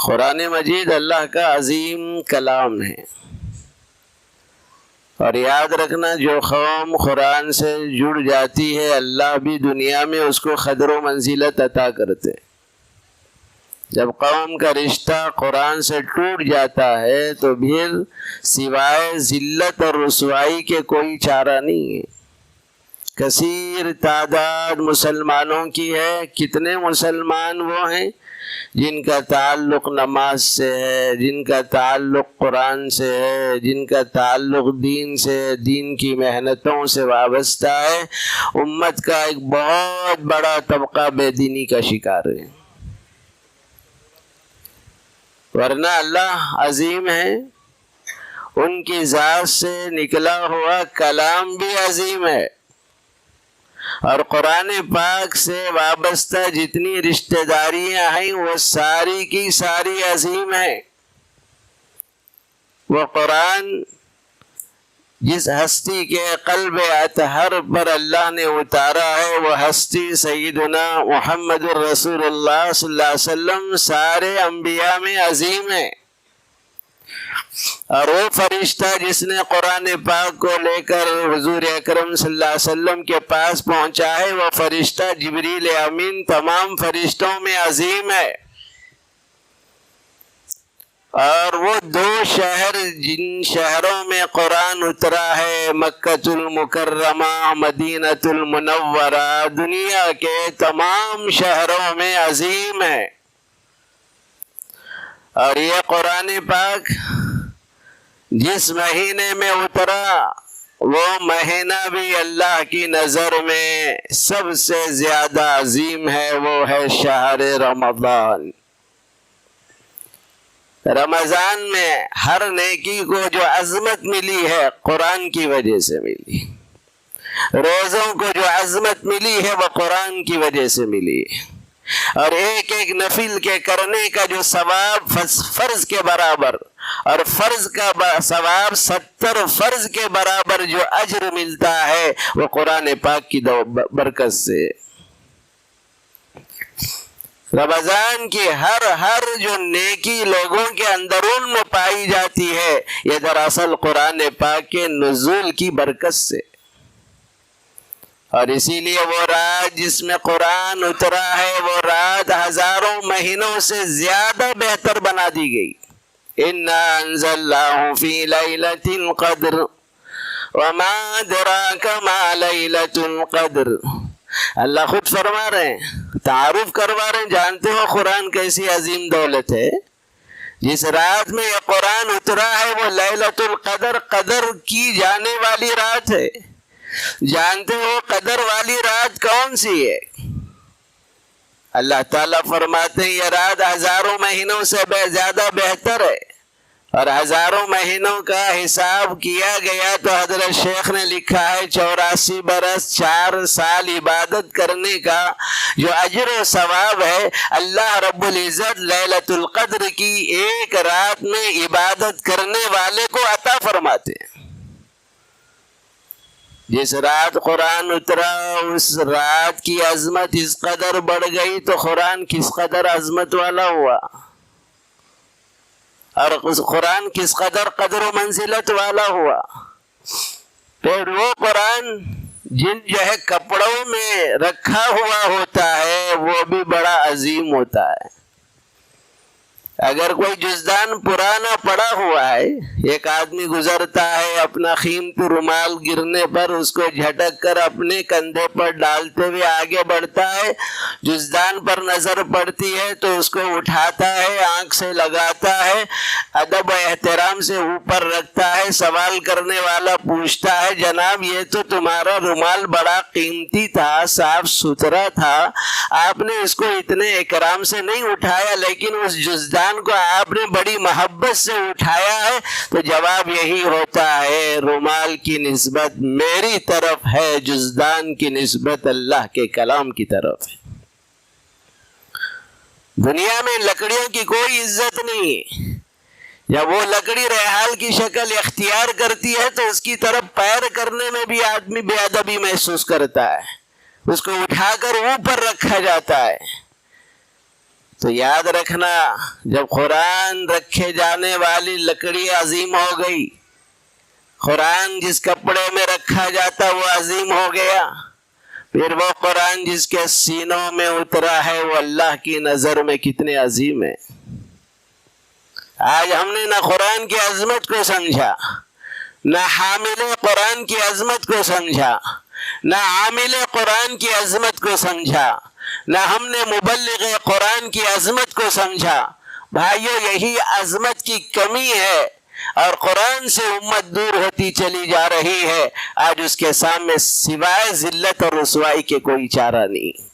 قرآن مجید اللہ کا عظیم کلام ہے، اور یاد رکھنا جو قوم قرآن سے جڑ جاتی ہے اللہ بھی دنیا میں اس کو قدر و منزلت عطا کرتے۔ جب قوم کا رشتہ قرآن سے ٹوٹ جاتا ہے تو پھر سوائے ذلت اور رسوائی کے کوئی چارہ نہیں ہے۔ کثیر تعداد مسلمانوں کی ہے، کتنے مسلمان وہ ہیں جن کا تعلق نماز سے ہے، جن کا تعلق قرآن سے ہے، جن کا تعلق دین سے، دین کی محنتوں سے وابستہ ہے۔ امت کا ایک بہت بڑا طبقہ بے دینی کا شکار ہے، ورنہ اللہ عظیم ہے، ان کی ذات سے نکلا ہوا کلام بھی عظیم ہے، اور قرآن پاک سے وابستہ جتنی رشتہ داریاں ہیں وہ ساری کی ساری عظیم ہیں۔ وہ قرآن جس ہستی کے قلب اطہر پر اللہ نے اتارا ہے وہ ہستی سیدنا محمد الرسول اللہ صلی اللہ علیہ وسلم سارے انبیاء میں عظیم ہے، اور وہ فرشتہ جس نے قرآن پاک کو لے کر حضور اکرم صلی اللہ علیہ وسلم کے پاس پہنچا ہے وہ فرشتہ جبریل امین تمام فرشتوں میں عظیم ہے۔ اور وہ دو شہر جن شہروں میں قرآن اترا ہے، مکۃ المکرمہ، مدینۃ المنورہ، دنیا کے تمام شہروں میں عظیم ہے۔ اور یہ قرآن پاک جس مہینے میں اترا وہ مہینہ بھی اللہ کی نظر میں سب سے زیادہ عظیم ہے، وہ ہے شہر رمضان۔ رمضان میں ہر نیکی کو جو عظمت ملی ہے قرآن کی وجہ سے ملی، روزوں کو جو عظمت ملی ہے وہ قرآن کی وجہ سے ملی، اور ایک ایک نفل کے کرنے کا جو ثواب فرض کے برابر، اور فرض کا ثواب 70 فرض کے برابر جو اجر ملتا ہے وہ قرآن پاک کی برکت سے۔ رمضان کی ہر جو نیکی لوگوں کے اندرون میں پائی جاتی ہے یہ دراصل قرآن پاک کے نزول کی برکت سے، اور اسی لیے وہ رات جس میں قرآن اترا ہے وہ رات ہزاروں مہینوں سے زیادہ بہتر بنا دی گئی۔ اِنَّا أَنزَلْنَاهُ فِي لَيْلَةِ الْقَدْرِ وَمَا أَدْرَاكَ مَا لَيْلَةُ الْقَدْرِ۔ اللہ خود فرما رہے ہیں، تعارف کروا رہے ہیں، جانتے ہو قرآن کیسی عظیم دولت ہے۔ جس رات میں یہ قرآن اترا ہے وہ لیلۃ القدر، قدر کی جانے والی رات ہے۔ جانتے ہو قدر والی رات کون سی ہے؟ اللہ تعالیٰ فرماتے ہیں یہ رات ہزاروں مہینوں سے زیادہ بہتر ہے، اور ہزاروں مہینوں کا حساب کیا گیا تو حضرت شیخ نے لکھا ہے 84 برس 4 سال عبادت کرنے کا جو اجر و ثواب ہے اللہ رب العزت لیلۃ القدر کی ایک رات میں عبادت کرنے والے کو عطا فرماتے ہیں۔ جس رات قرآن اترا اس رات کی عظمت اس قدر بڑھ گئی تو قرآن کس قدر عظمت والا ہوا، اور قرآن کس قدر و منزلت والا ہوا۔ پھر وہ قرآن جن جو ہے کپڑوں میں رکھا ہوا ہوتا ہے وہ بھی بڑا عظیم ہوتا ہے۔ اگر کوئی جزدان پرانا پڑا ہوا ہے، ایک آدمی گزرتا ہے اپنا قیمتی رومال گرنے پر اس کو جھٹک کر اپنے کندھے پر ڈالتے ہوئے آگے بڑھتا ہے، جزدان پر نظر پڑتی ہے تو اس کو اٹھاتا ہے، آنکھ سے لگاتا ہے، ادب و احترام سے اوپر رکھتا ہے، سوال کرنے والا پوچھتا ہے جناب یہ تو تمہارا رومال بڑا قیمتی تھا، صاف ستھرا تھا، آپ نے اس کو اتنے اکرام سے نہیں اٹھایا لیکن اس جزدان کو آپ نے بڑی محبت سے اٹھایا ہے، تو جواب یہی ہوتا ہے رومال کی نسبت میری طرف ہے، جزدان کی نسبت اللہ کے کلام کی طرف ہے۔ دنیا میں لکڑیوں کی کوئی عزت نہیں، جب وہ لکڑی ریحال کی شکل اختیار کرتی ہے تو اس کی طرف پیر کرنے میں بھی آدمی بے ادبی محسوس کرتا ہے، اس کو اٹھا کر اوپر رکھا جاتا ہے۔ تو یاد رکھنا جب قرآن رکھے جانے والی لکڑی عظیم ہو گئی، قرآن جس کپڑے میں رکھا جاتا وہ عظیم ہو گیا، پھر وہ قرآن جس کے سینوں میں اترا ہے وہ اللہ کی نظر میں کتنے عظیم ہے۔ آج ہم نے نہ قرآن کی عظمت کو سمجھا، نہ حامل قرآن کی عظمت کو سمجھا، نہ عامل قرآن کی عظمت کو سمجھا، نہ ہم نے مبلغ قرآن کی عظمت کو سمجھا۔ بھائیو، یہی عظمت کی کمی ہے اور قرآن سے امت دور ہوتی چلی جا رہی ہے۔ آج اس کے سامنے سوائے ذلت اور رسوائی کے کوئی چارہ نہیں۔